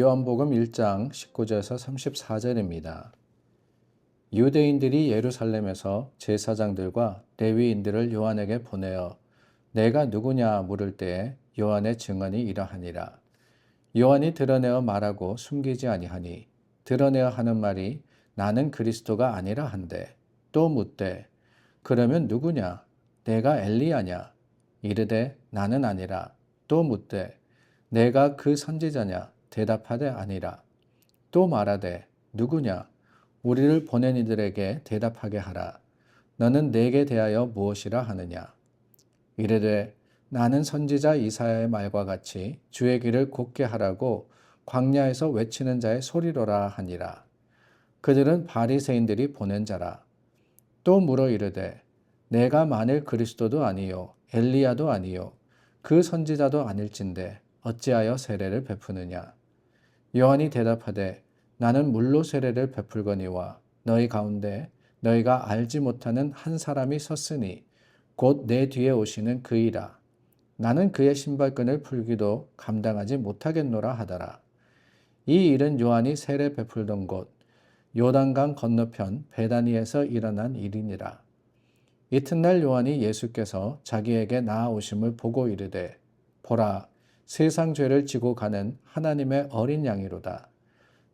요한복음 1장 19절에서 34절입니다. 유대인들이 예루살렘에서 제사장들과 레위인들을 요한에게 보내어 내가 누구냐 물을 때에 요한의 증언이 이러하니라. 요한이 드러내어 말하고 숨기지 아니하니 드러내어 하는 말이 나는 그리스도가 아니라 한데 또 묻되 그러면 누구냐 내가 엘리야냐 이르되 나는 아니라 또 묻되 내가 그 선지자냐 대답하되 아니라 또 말하되 누구냐 우리를 보낸 이들에게 대답하게 하라. 너는 내게 대하여 무엇이라 하느냐 이르되 나는 선지자 이사야의 말과 같이 주의 길을 곧게 하라고 광야에서 외치는 자의 소리로라 하니라. 그들은 바리새인들이 보낸 자라. 또 물어 이르되 내가 만일 그리스도도 아니요 엘리야도 아니요 그 선지자도 아닐진데 어찌하여 세례를 베푸느냐. 요한이 대답하되 나는 물로 세례를 베풀거니와 너희 가운데 너희가 알지 못하는 한 사람이 섰으니 곧 내 뒤에 오시는 그이라. 나는 그의 신발끈을 풀기도 감당하지 못하겠노라 하더라. 이 일은 요한이 세례 베풀던 곳 요단강 건너편 베다니에서 일어난 일이니라. 이튿날 요한이 예수께서 자기에게 나아오심을 보고 이르되 보라 세상 죄를 지고 가는 하나님의 어린 양이로다.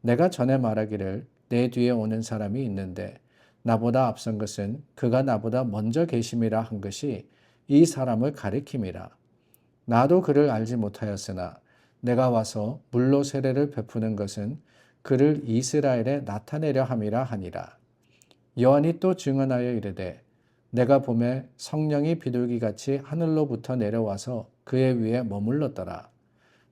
내가 전에 말하기를 내 뒤에 오는 사람이 있는데 나보다 앞선 것은 그가 나보다 먼저 계심이라 한 것이 이 사람을 가리킴이라. 나도 그를 알지 못하였으나 내가 와서 물로 세례를 베푸는 것은 그를 이스라엘에 나타내려 함이라 하니라. 요한이 또 증언하여 이르되 내가 보매 성령이 비둘기같이 하늘로부터 내려와서 그의 위에 머물렀더라.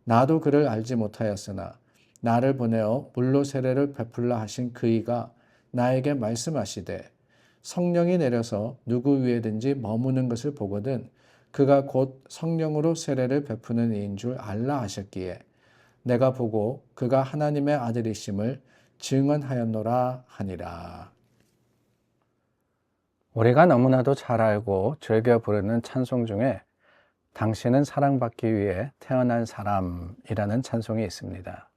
나도 그를 알지 못하였으나 나를 보내어 물로 세례를 베풀라 하신 그이가 나에게 말씀하시되 성령이 내려서 누구 위에든지 머무는 것을 보거든 그가 곧 성령으로 세례를 베푸는 이인 줄 알라 하셨기에 내가 보고 그가 하나님의 아들이심을 증언하였노라 하니라. 우리가 너무나도 잘 알고 즐겨 부르는 찬송 중에 당신은 사랑받기 위해 태어난 사람이라는 찬송이 있습니다.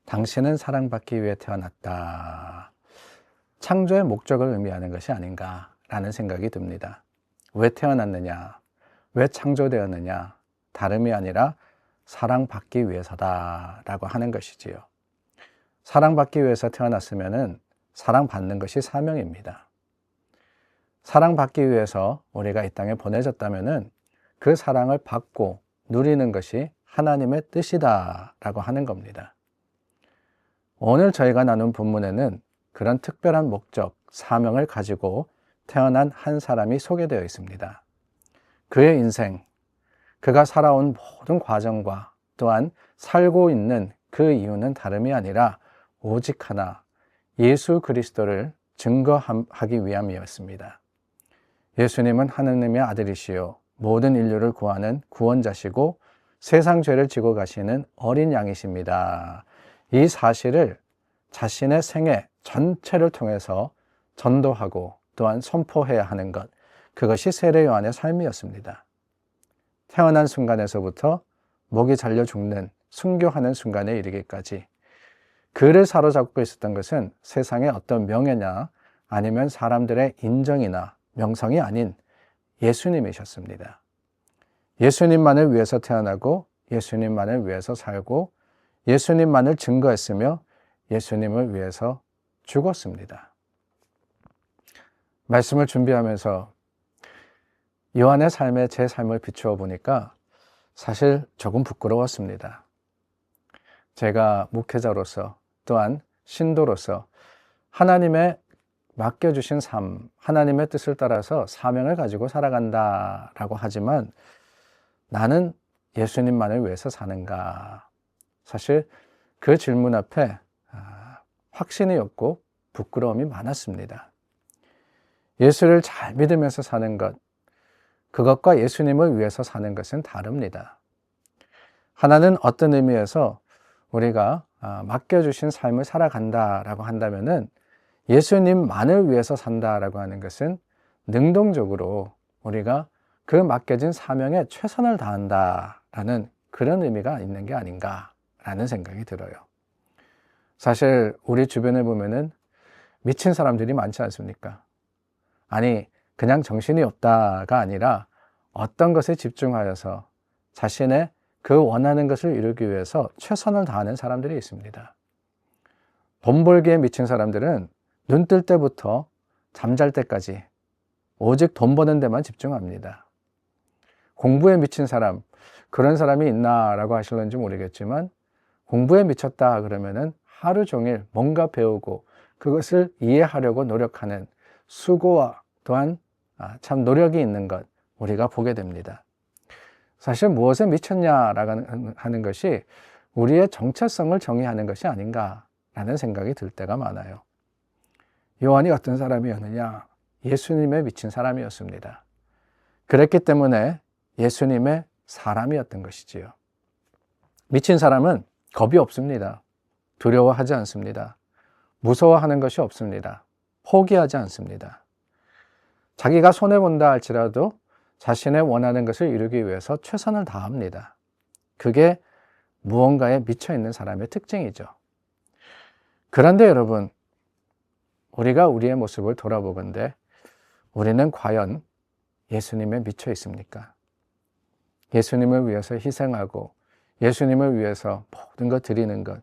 당신은 사랑받기 위해 태어났다. 창조의 목적을 의미하는 것이 아닌가라는 생각이 듭니다. 왜 태어났느냐? 왜 창조되었느냐? 다름이 아니라 사랑받기 위해서다라고 하는 것이지요. 사랑받기 위해서 태어났으면 사랑받는 것이 사명입니다. 사랑받기 위해서 우리가 이 땅에 보내졌다면 그 사랑을 받고 누리는 것이 하나님의 뜻이다라고 하는 겁니다. 오늘 저희가 나눈 본문에는 그런 특별한 목적, 사명을 가지고 태어난 한 사람이 소개되어 있습니다. 그의 인생, 그가 살아온 모든 과정과 또한 살고 있는 그 이유는 다름이 아니라 오직 하나, 예수 그리스도를 증거하기 위함이었습니다. 예수님은 하느님의 아들이시요 모든 인류를 구하는 구원자시고 세상 죄를 지고 가시는 어린 양이십니다. 이 사실을 자신의 생애 전체를 통해서 전도하고 또한 선포해야 하는 것, 그것이 세례 요한의 삶이었습니다. 태어난 순간에서부터 목이 잘려 죽는 순교하는 순간에 이르기까지 그를 사로잡고 있었던 것은 세상의 어떤 명예나 아니면 사람들의 인정이나 명성이 아닌 예수님이셨습니다. 예수님만을 위해서 태어나고 예수님만을 위해서 살고 예수님만을 증거했으며 예수님을 위해서 죽었습니다. 말씀을 준비하면서 요한의 삶에 제 삶을 비추어 보니까 사실 조금 부끄러웠습니다. 제가 목회자로서 또한 신도로서 하나님의 맡겨주신 삶, 하나님의 뜻을 따라서 사명을 가지고 살아간다라고 하지만 나는 예수님만을 위해서 사는가? 사실 그 질문 앞에 확신이 없고 부끄러움이 많았습니다. 예수를 잘 믿으면서 사는 것, 그것과 예수님을 위해서 사는 것은 다릅니다. 하나는 어떤 의미에서 우리가 맡겨주신 삶을 살아간다라고 한다면은 예수님만을 위해서 산다라고 하는 것은 능동적으로 우리가 그 맡겨진 사명에 최선을 다한다라는 그런 의미가 있는 게 아닌가라는 라는 생각이 들어요. 사실 우리 주변에 보면은 미친 사람들이 많지 않습니까? 아니, 그냥 정신이 없다가 아니라 어떤 것에 집중하여서 자신의 그 원하는 것을 이루기 위해서 최선을 다하는 사람들이 있습니다. 돈 벌기에 미친 사람들은 눈 뜰 때부터 잠잘 때까지 오직 돈 버는 데만 집중합니다. 공부에 미친 사람, 그런 사람이 있나라고 하실는지 모르겠지만 공부에 미쳤다 그러면은 하루 종일 뭔가 배우고 그것을 이해하려고 노력하는 수고와 또한 참 노력이 있는 것 우리가 보게 됩니다. 사실 무엇에 미쳤냐라고 하는 것이 우리의 정체성을 정의하는 것이 아닌가라는 생각이 들 때가 많아요. 요한이 어떤 사람이었느냐? 예수님에 미친 사람이었습니다. 그랬기 때문에 예수님의 사람이었던 것이지요. 미친 사람은 겁이 없습니다. 두려워하지 않습니다. 무서워하는 것이 없습니다. 포기하지 않습니다. 자기가 손해본다 할지라도 자신의 원하는 것을 이루기 위해서 최선을 다합니다. 그게 무언가에 미쳐있는 사람의 특징이죠. 그런데 여러분, 우리가 우리의 모습을 돌아보건대 우리는 과연 예수님에 미쳐 있습니까? 예수님을 위해서 희생하고 예수님을 위해서 모든 것 드리는 것,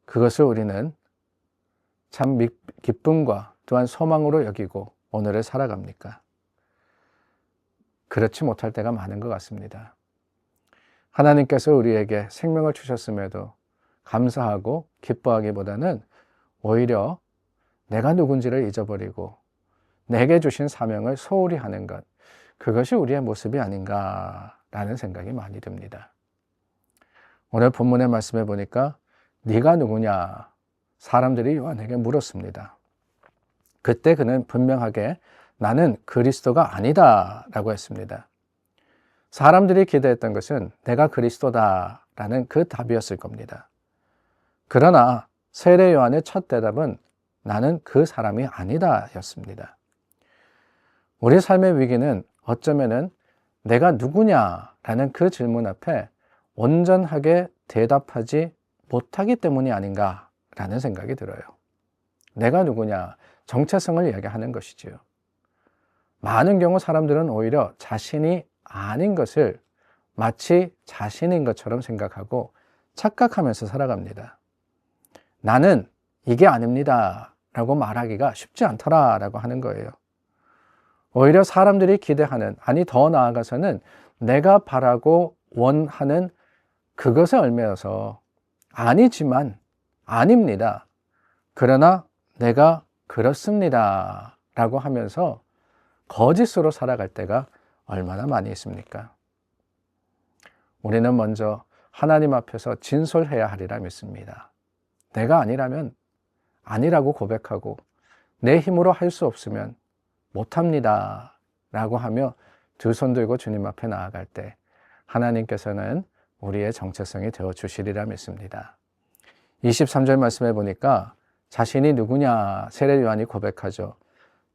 그것을 우리는 참 기쁨과 또한 소망으로 여기고 오늘을 살아갑니까? 그렇지 못할 때가 많은 것 같습니다. 하나님께서 우리에게 생명을 주셨음에도 감사하고 기뻐하기보다는 오히려 내가 누군지를 잊어버리고 내게 주신 사명을 소홀히 하는 것, 그것이 우리의 모습이 아닌가라는 생각이 많이 듭니다. 오늘 본문의 말씀에 보니까 네가 누구냐? 사람들이 요한에게 물었습니다. 그때 그는 분명하게 나는 그리스도가 아니다 라고 했습니다. 사람들이 기대했던 것은 내가 그리스도다라는 그 답이었을 겁니다. 그러나 세례 요한의 첫 대답은 나는 그 사람이 아니다 였습니다. 우리 삶의 위기는 어쩌면은 내가 누구냐라는 그 질문 앞에 온전하게 대답하지 못하기 때문이 아닌가라는 생각이 들어요. 내가 누구냐, 정체성을 이야기하는 것이지요. 많은 경우 사람들은 오히려 자신이 아닌 것을 마치 자신인 것처럼 생각하고 착각하면서 살아갑니다. 나는 이게 아닙니다 라고 말하기가 쉽지 않더라라고 하는 거예요. 오히려 사람들이 기대하는, 아니 더 나아가서는 내가 바라고 원하는 그것에 얽매여서 아니지만 아닙니다. 그러나 내가 그렇습니다 라고 하면서 거짓으로 살아갈 때가 얼마나 많이 있습니까? 우리는 먼저 하나님 앞에서 진솔해야 하리라 믿습니다. 내가 아니라면 아니라고 고백하고 내 힘으로 할 수 없으면 못합니다 라고 하며 두 손 들고 주님 앞에 나아갈 때 하나님께서는 우리의 정체성이 되어 주시리라 믿습니다. 23절 말씀해 보니까 자신이 누구냐 세례 요한이 고백하죠.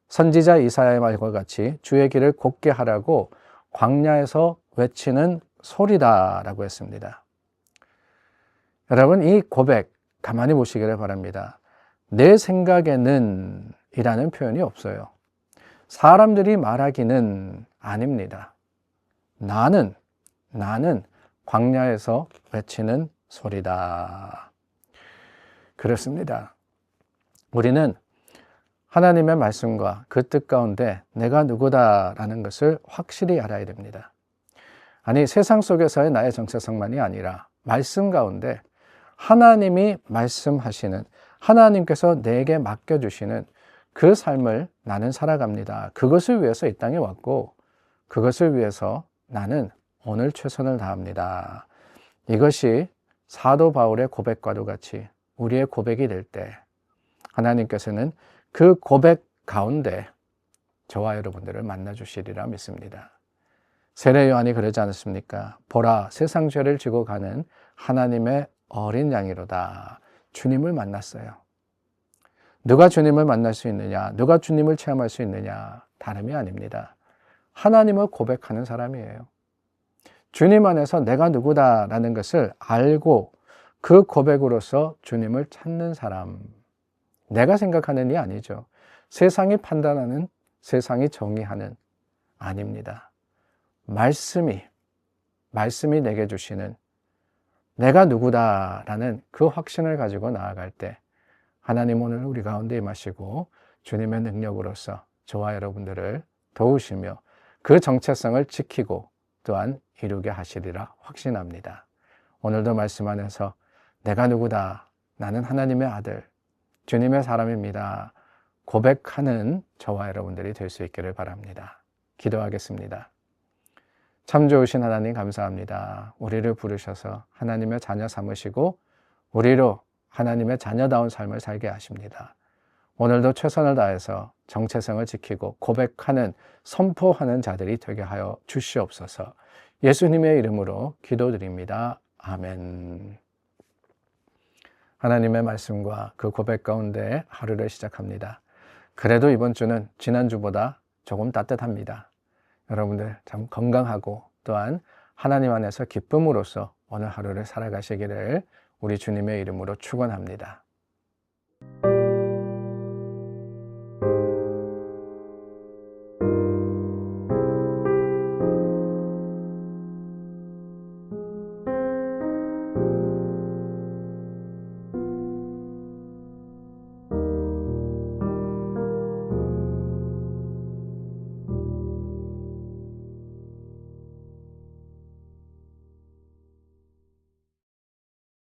선지자 이사야의 말과 같이 주의 길을 곧게 하라고 광야에서 외치는 소리다라고 했습니다. 여러분, 이 고백 가만히 보시기를 바랍니다. 내 생각에는 이라는 표현이 없어요. 사람들이 말하기는 아닙니다. 나는 광야에서 외치는 소리다. 그렇습니다. 우리는 하나님의 말씀과 그 뜻 가운데 내가 누구다라는 것을 확실히 알아야 됩니다. 아니, 세상 속에서의 나의 정체성만이 아니라 말씀 가운데 하나님이 말씀하시는, 하나님께서 내게 맡겨주시는 그 삶을 나는 살아갑니다. 그것을 위해서 이 땅에 왔고 그것을 위해서 나는 오늘 최선을 다합니다. 이것이 사도 바울의 고백과도 같이 우리의 고백이 될 때 하나님께서는 그 고백 가운데 저와 여러분들을 만나주시리라 믿습니다. 세례 요한이 그러지 않았습니까? 보라, 세상 죄를 지고 가는 하나님의 어린 양이로다. 주님을 만났어요. 누가 주님을 만날 수 있느냐? 누가 주님을 체험할 수 있느냐? 다름이 아닙니다. 하나님을 고백하는 사람이에요. 주님 안에서 내가 누구다라는 것을 알고 그 고백으로서 주님을 찾는 사람. 내가 생각하는 이 아니죠. 세상이 판단하는, 세상이 정의하는 아닙니다. 말씀이 내게 주시는 내가 누구다라는 그 확신을 가지고 나아갈 때 하나님 오늘 우리 가운데 임하시고 주님의 능력으로서 저와 여러분들을 도우시며 그 정체성을 지키고 또한 이루게 하시리라 확신합니다. 오늘도 말씀 안에서 내가 누구다, 나는 하나님의 아들, 주님의 사람입니다 고백하는 저와 여러분들이 될 수 있기를 바랍니다. 기도하겠습니다. 참 좋으신 하나님 감사합니다. 우리를 부르셔서 하나님의 자녀 삼으시고 우리로 하나님의 자녀다운 삶을 살게 하십니다. 오늘도 최선을 다해서 정체성을 지키고 고백하는, 선포하는 자들이 되게 하여 주시옵소서. 예수님의 이름으로 기도드립니다. 아멘. 하나님의 말씀과 그 고백 가운데 하루를 시작합니다. 그래도 이번 주는 지난주보다 조금 따뜻합니다. 여러분들 참 건강하고 또한 하나님 안에서 기쁨으로써 오늘 하루를 살아가시기를 우리 주님의 이름으로 축원합니다.